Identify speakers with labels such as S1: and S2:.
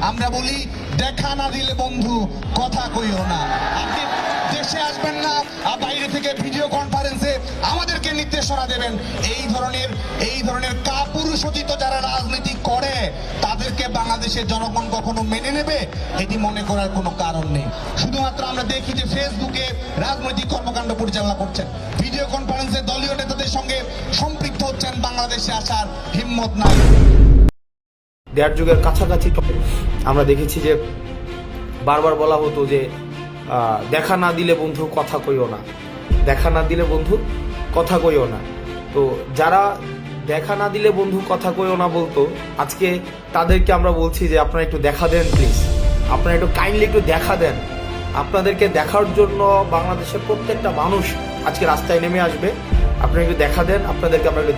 S1: আমরা বলি দেখা না দিলে বন্ধু কথা কইও না। আপনি দেশে আসবেন না, বাইরে থেকে ভিডিও কনফারেন্সে আমাদেরকে নির্দেশনা দেবেন। এই ধরনের কাপুরুষোচিত যারা রাজনীতি করে তাদেরকে বাংলাদেশের জনগণ কখনো মেনে নেবে এটি মনে করার কোনো কারণ নেই। শুধুমাত্র আমরা দেখি যে ফেসবুকে রাজনৈতিক কর্মকাণ্ড পরিচালনা করছেন, ভিডিও কনফারেন্সে দলীয় নেতাদের সঙ্গে সম্পৃক্ত হচ্ছেন, বাংলাদেশে আসার হিম্মত নাই।
S2: দেড় যুগের কাছাকাছি আমরা দেখেছি যে বারবার বলা হতো যে দেখা না দিলে বন্ধু কথা কইও না, দেখা না দিলে বন্ধু কথা কইও না। তো যারা দেখা না দিলে বন্ধু কথা কইও না বলতো, আজকে তাদেরকে আমরা বলছি যে আপনারা একটু দেখা দেন প্লিজ, আপনারা একটু কাইন্ডলি একটু দেখা দেন। আপনাদেরকে দেখার জন্য বাংলাদেশের প্রত্যেকটা মানুষ আজকে রাস্তায় নেমে আসবে। আপনারা একটু দেখা দেন, আপনাদেরকে আমরা একটু